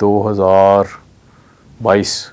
2022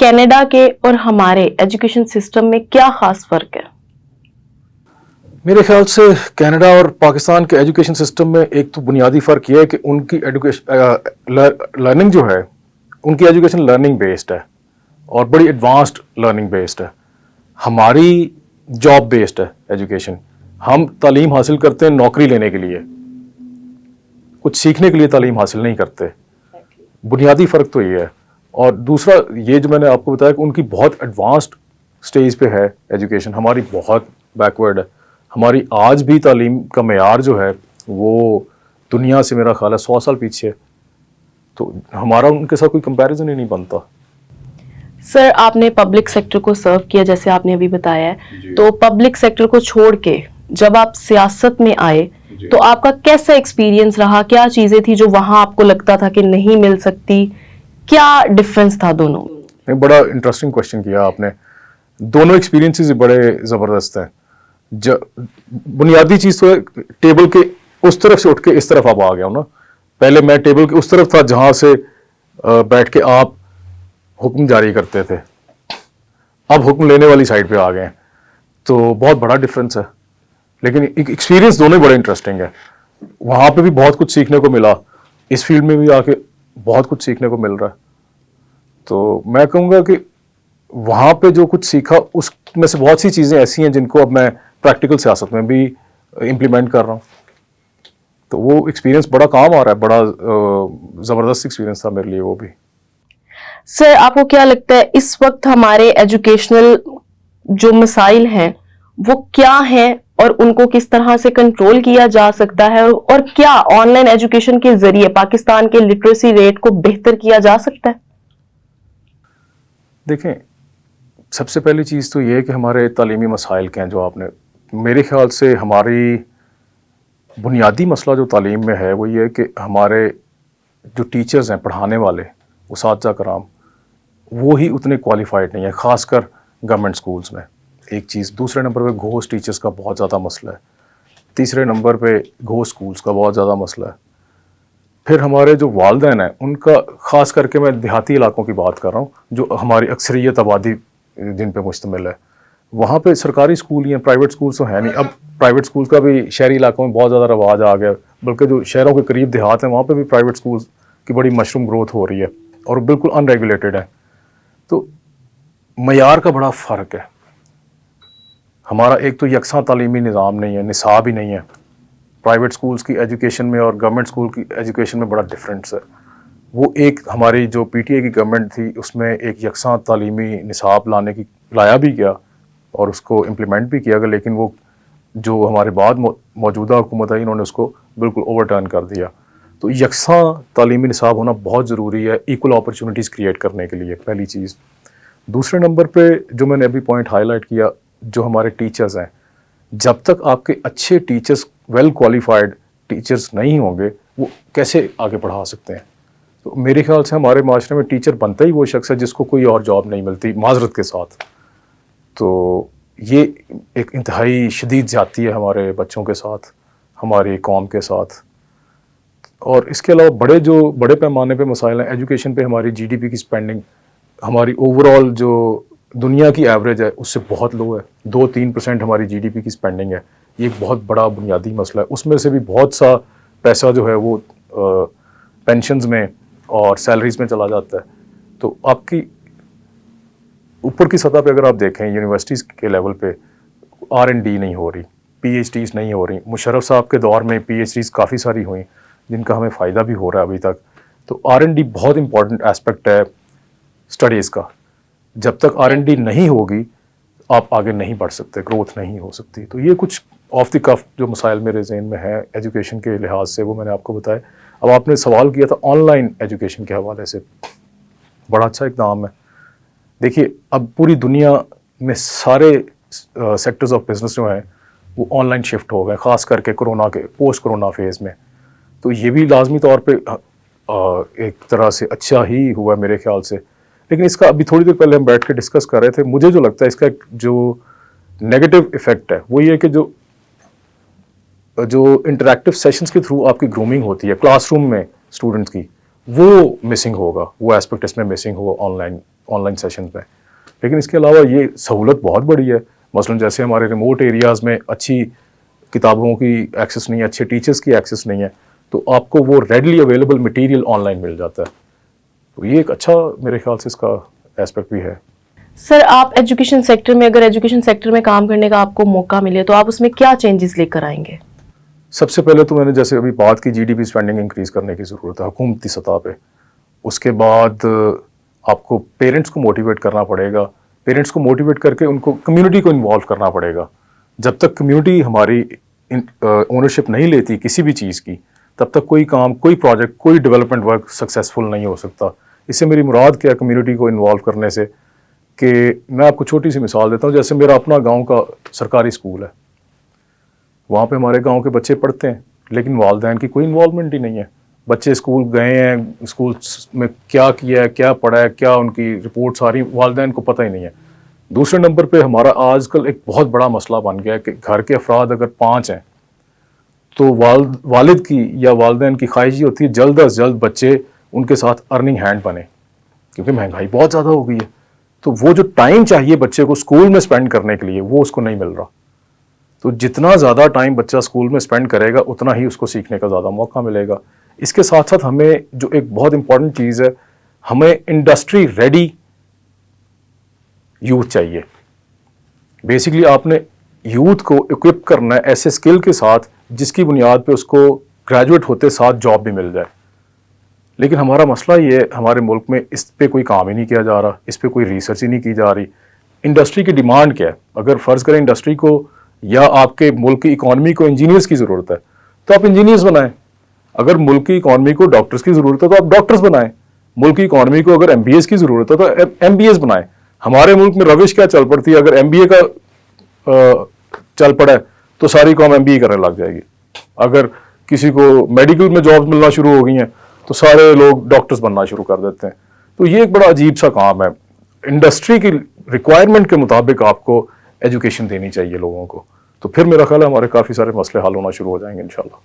Canada کے اور ہمارے ایجوکیشن سسٹم میں کیا خاص فرق ہے؟ میرے خیال سے کینیڈا اور پاکستان کے ایجوکیشن سسٹم میں ایک تو بنیادی فرق یہ ہے کہ ان کی ایجوکیشن لرننگ جو ہے، ان کی ایجوکیشن لرننگ بیسڈ ہے اور بڑی ایڈوانسڈ لرننگ بیسڈ ہے. ہماری جاب بیسڈ ہے ایجوکیشن. ہم تعلیم حاصل کرتے ہیں نوکری لینے کے لیے، کچھ سیکھنے کے لیے تعلیم حاصل نہیں کرتے. بنیادی فرق تو یہ ہے. اور دوسرا یہ جو میں نے آپ کو بتایا کہ ان کی بہت ایڈوانسڈ سٹیج پہ ہے ایجوکیشن، ہماری بہت بیکورڈ ہے. ہماری آج بھی تعلیم کا معیار جو ہے وہ دنیا سے میرا خیال ہے 100 سال پیچھے ہے. تو ہمارا ان کے ساتھ کوئی کمپیریزن ہی نہیں بنتا. سر، آپ نے پبلک سیکٹر کو سرو کیا جیسے آپ نے ابھی بتایا ہے، تو پبلک سیکٹر کو چھوڑ کے جب آپ سیاست میں آئے تو آپ کا کیسا ایکسپیرینس رہا؟ کیا چیزیں تھی جو وہاں آپ کو لگتا تھا کہ نہیں مل سکتی؟ کیا ڈفرنس تھا دونوں؟ بڑا انٹرسٹنگ کوشچن کیا آپ نے. دونوں ایکسپیرینسز بڑے زبردست ہیں. بنیادی چیز تو ہے ٹیبل کے اس طرف سے اٹھ کے اس طرف آپ آ گیا ہوں نا. پہلے میں ٹیبل کے اس طرف تھا جہاں سے بیٹھ کے آپ حکم جاری کرتے تھے، اب حکم لینے والی سائڈ پہ آ گئے ہیں. تو بہت بڑا ڈفرنس ہے، لیکن ایکسپیرینس دونوں ہی بڑے انٹرسٹنگ ہے. وہاں پہ بھی بہت کچھ سیکھنے کو ملا، اس فیلڈ میں بھی آ کے بہت کچھ سیکھنے کو مل رہا ہے. تو میں کہوں گا کہ وہاں پہ جو کچھ سیکھا اس میں سے بہت سی چیزیں ایسی ہیں جن کو اب میں پریکٹیکل سیاست میں بھی امپلیمنٹ کر رہا ہوں. تو وہ ایکسپیرینس بڑا کام آ رہا ہے. بڑا زبردست ایکسپیرینس تھا میرے لیے وہ بھی. سر، آپ کو کیا لگتا ہے اس وقت ہمارے ایجوکیشنل جو مسائل ہیں وہ کیا ہیں اور ان کو کس طرح سے کنٹرول کیا جا سکتا ہے، اور کیا آن لائن ایجوکیشن کے ذریعے پاکستان کے لٹریسی ریٹ کو بہتر کیا جا سکتا ہے؟ دیکھیں، سب سے پہلی چیز تو یہ ہے کہ ہمارے تعلیمی مسائل کے ہیں جو آپ نے، میرے خیال سے ہماری بنیادی مسئلہ جو تعلیم میں ہے وہ یہ ہے کہ ہمارے جو ٹیچرز ہیں، پڑھانے والے اساتذہ کرام، وہی اتنے کوالیفائڈ نہیں ہیں، خاص کر گورنمنٹ سکولز میں. ایک چیز. دوسرے نمبر پہ گھوس ٹیچرز کا بہت زیادہ مسئلہ ہے. تیسرے نمبر پہ گھوس سکولز کا بہت زیادہ مسئلہ ہے. پھر ہمارے جو والدین ہیں ان کا، خاص کر کے میں دیہاتی علاقوں کی بات کر رہا ہوں جو ہماری اکثریت آبادی جن پہ مشتمل ہے، وہاں پہ سرکاری اسکول ہی ہیں، پرائیویٹ اسکولس تو ہیں نہیں. اب پرائیویٹ اسکولس کا بھی شہری علاقوں میں بہت زیادہ رواج آ گیا، بلکہ جو شہروں کے قریب دیہات ہیں وہاں پہ بھی پرائیویٹ اسکولس کی بڑی مشروم گروتھ ہو رہی ہے اور بالکل ان ریگولیٹڈ ہے. تو معیار کا بڑا فرق ہے. ہمارا ایک تو یکساں تعلیمی نظام نہیں ہے، نصاب ہی نہیں ہے. پرائیویٹ اسکولس کی ایجوکیشن میں اور گورنمنٹ اسکول کی ایجوکیشن میں بڑا ڈفرینس ہے. وہ ایک ہماری جو پی ٹی اے کی گورنمنٹ تھی اس میں ایک یکساں تعلیمی نصاب لایا بھی گیا اور اس کو امپلیمنٹ بھی کیا گیا، لیکن وہ جو ہمارے بعد موجودہ حکومت آئی انہوں نے اس کو بالکل اوور ٹرن کر دیا. تو یکساں تعلیمی نصاب ہونا بہت ضروری ہے ایکول اپرچونٹیز کریٹ کرنے کے لیے، پہلی چیز. دوسرے نمبر پہ جو میں نے ابھی پوائنٹ ہائی لائٹ کیا، جو ہمارے ٹیچرز ہیں، جب تک آپ کے اچھے ٹیچرز، ویل کوالیفائڈ ٹیچرز نہیں ہوں گے وہ کیسے آگے پڑھا سکتے ہیں. تو میرے خیال سے ہمارے معاشرے میں ٹیچر بنتا ہی وہ شخص ہے جس کو کوئی اور جاب نہیں ملتی، معذرت کے ساتھ. تو یہ ایک انتہائی شدید زیادتی ہے ہمارے بچوں کے ساتھ، ہماری قوم کے ساتھ. اور اس کے علاوہ بڑے پیمانے پہ مسائل ہیں. ایجوکیشن پہ ہماری جی ڈی پی کی اسپینڈنگ ہماری اوور آل جو دنیا کی ایوریج ہے اس سے بہت لو ہے. 2-3% ہماری جی ڈی پی کی اسپینڈنگ ہے. یہ ایک بہت بڑا بنیادی مسئلہ ہے. اس میں سے بھی بہت سا پیسہ جو ہے وہ پینشنز میں اور سیلریز میں چلا جاتا ہے. تو آپ کی اوپر کی سطح پہ اگر آپ دیکھیں یونیورسٹیز کے لیول پہ R&D نہیں ہو رہی، پی ایچ ڈیز نہیں ہو رہی. مشرف صاحب کے دور میں پی ایچ ڈیز کافی ساری ہوئیں جن کا ہمیں فائدہ بھی ہو رہا ہے ابھی تک. تو R&D بہت امپورٹنٹ ایسپیکٹ ہے اسٹڈیز کا. جب تک R&D نہیں ہوگی آپ آگے نہیں بڑھ سکتے، گروتھ نہیں ہو سکتی. تو یہ کچھ آف دی کف جو مسائل میرے ذہن میں ہیں ایجوکیشن کے لحاظ سے وہ میں نے آپ کو بتائے. اب آپ نے سوال کیا تھا آن لائن ایجوکیشن کے حوالے سے، بڑا اچھا اقدام ہے. دیکھیے اب پوری دنیا میں سارے سیکٹرز آف بزنس جو ہیں وہ آن لائن شفٹ ہو گئے، خاص کر کے پوسٹ کرونا فیز میں. تو یہ بھی لازمی طور پہ ایک طرح سے اچھا ہی ہوا میرے خیال سے. لیکن اس کا ابھی تھوڑی دیر پہلے ہم بیٹھ کے ڈسکس کر رہے تھے، مجھے جو لگتا ہے اس کا جو نیگیٹو ایفیکٹ ہے وہ یہ ہے کہ جو انٹریکٹیو سیشنز کے تھرو آپ کی گرومنگ ہوتی ہے کلاس روم میں اسٹوڈنٹس کی، وہ مسنگ ہوگا. وہ ایسپیکٹ اس میں مسنگ ہوگا آن لائن سیشنز میں. لیکن اس کے علاوہ یہ سہولت بہت بڑی ہے. مثلاً جیسے ہمارے ریموٹ ایریاز میں اچھی کتابوں کی ایکسیس نہیں ہے, اچھے ٹیچرز کی ایکسیس نہیں ہے, تو آپ کو وہ readily available material on line مل جاتا ہے. تو یہ ایک اچھا میرے خیال سے اس کا ایسپیکٹ بھی ہے. سر آپ ایجوکیشن سیکٹر میں, اگر ایجوکیشن سیکٹر میں کام کرنے کا آپ کو موقع ملے تو آپ اس میں کیا چینجز لے کر آئیں گے؟ سب سے پہلے تو میں نے جیسے ابھی بات کی GDP اسپینڈنگ انکریز کرنے کی ضرورت ہے حکومتی سطح پہ. اس کے بعد آپ کو پیرنٹس کو موٹیویٹ کرنا پڑے گا. پیرنٹس کو موٹیویٹ کر کے ان کو کمیونٹی کو انوالو کرنا پڑے گا. جب تک کمیونٹی ہماری اونرشپ نہیں لیتی کسی بھی چیز کی, تب تک کوئی کام, کوئی پروجیکٹ, کوئی ڈیولپمنٹ ورک سکسیزفل نہیں ہو سکتا. اس سے میری مراد کیا کمیونٹی کو انوالو کرنے سے, کہ میں آپ کو چھوٹی سی مثال دیتا ہوں. جیسے میرا اپنا گاؤں کا سرکاری اسکول ہے, وہاں پہ ہمارے گاؤں کے بچے پڑھتے ہیں, لیکن والدین کی کوئی انوالومنٹ ہی نہیں ہے. بچے اسکول گئے ہیں, اسکول میں کیا کیا ہے, کیا پڑھا ہے, کیا ان کی رپورٹس آ رہی, والدین کو پتہ ہی نہیں ہے. دوسرے نمبر پہ ہمارا آج کل ایک بہت بڑا مسئلہ بن گیا ہے کہ گھر کے افراد اگر 5 ہیں تو والد کی یا والدین کی خواہش یہ ہوتی ہے جلد از جلد بچے ان کے ساتھ ارننگ ہینڈ بنے, کیونکہ مہنگائی بہت زیادہ ہو گئی ہے. تو وہ جو ٹائم چاہیے بچے کو اسکول میں اسپینڈ کرنے کے لیے وہ اس کو نہیں مل رہا. تو جتنا زیادہ ٹائم بچہ اسکول میں اسپینڈ کرے گا اتنا ہی اس کو سیکھنے کا زیادہ موقع ملے گا. اس کے ساتھ ساتھ ہمیں جو ایک بہت امپورٹنٹ چیز ہے, ہمیں انڈسٹری ریڈی یوتھ چاہیے. بیسکلی آپ نے یوتھ کو اکوپ کرنا ہے ایسے اسکل کے ساتھ جس کی بنیاد پہ اس کو گریجویٹ ہوتے ساتھ جاب بھی مل جائے. لیکن ہمارا مسئلہ یہ ہے ہمارے ملک میں اس پہ کوئی کام ہی نہیں کیا جا رہا, اس پہ کوئی ریسرچ ہی نہیں کی جا رہی. انڈسٹری کی ڈیمانڈ کیا ہے؟ اگر فرض کریں انڈسٹری کو یا آپ کے ملک کی اکانومی کو انجینئرس کی ضرورت ہے تو آپ انجینئرس بنائیں. اگر ملک کی اکانومی کو ڈاکٹرس کی ضرورت ہے تو آپ ڈاکٹرس بنائیں. ملک کی اکانومی کو اگر MBAs کی ضرورت ہے تو MBAs بنائیں. ہمارے ملک میں روش کیا چل پڑتی ہے, اگر MBA کا چل پڑا ہے تو ساری قوم MBA کرنے لگ جائے گی. اگر کسی کو میڈیکل میں جاب ملنا شروع ہو گئی ہیں تو سارے لوگ ڈاکٹرز بننا شروع کر دیتے ہیں. تو یہ ایک بڑا عجیب سا کام ہے. انڈسٹری کی ریکوائرمنٹ کے مطابق آپ کو ایجوکیشن دینی چاہیے لوگوں کو, تو پھر میرا خیال ہے ہمارے کافی سارے مسئلے حل ہونا شروع ہو جائیں گے انشاءاللہ.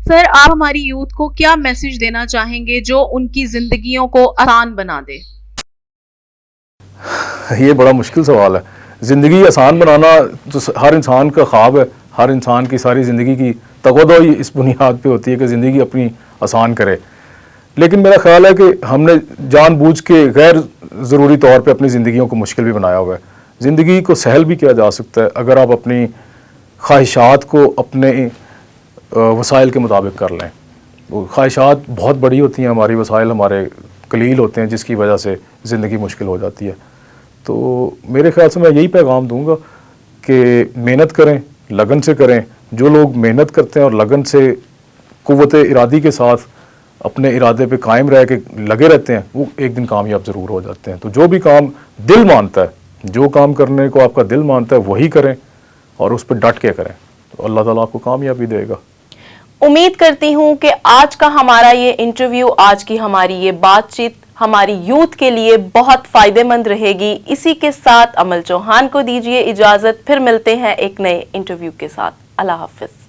سر آپ ہماری یوتھ کو کیا میسج دینا چاہیں گے جو ان کی زندگیوں کو آسان بنا دے؟ یہ بڑا مشکل سوال ہے. زندگی آسان بنانا تو ہر انسان کا خواب ہے. ہر انسان کی ساری زندگی کی تقاضا ہی اس بنیاد پہ ہوتی ہے کہ زندگی اپنی آسان کرے. لیکن میرا خیال ہے کہ ہم نے جان بوجھ کے غیر ضروری طور پہ اپنی زندگیوں کو مشکل بھی بنایا ہوا ہے. زندگی کو سہل بھی کیا جا سکتا ہے اگر آپ اپنی خواہشات کو اپنے وسائل کے مطابق کر لیں. خواہشات بہت بڑی ہوتی ہیں, ہماری وسائل ہمارے قلیل ہوتے ہیں, جس کی وجہ سے زندگی مشکل ہو جاتی ہے. تو میرے خیال سے میں یہی پیغام دوں گا کہ محنت کریں, لگن سے کریں. جو لوگ محنت کرتے ہیں اور لگن سے قوت ارادی کے ساتھ اپنے ارادے پہ قائم رہ کے لگے رہتے ہیں وہ ایک دن کامیاب ضرور ہو جاتے ہیں. تو جو بھی کام دل مانتا ہے, جو کام کرنے کو آپ کا دل مانتا ہے وہی کریں اور اس پہ ڈٹ کے کریں, تو اللہ تعالیٰ آپ کو کامیابی دے گا. امید کرتی ہوں کہ آج کا ہمارا یہ انٹرویو, آج کی ہماری یہ بات چیت ہماری یوتھ کے لیے بہت فائدہ مند رہے گی. اسی کے ساتھ امل چوہان کو دیجیے اجازت, پھر ملتے ہیں ایک نئے انٹرویو کے ساتھ. اللہ حافظ.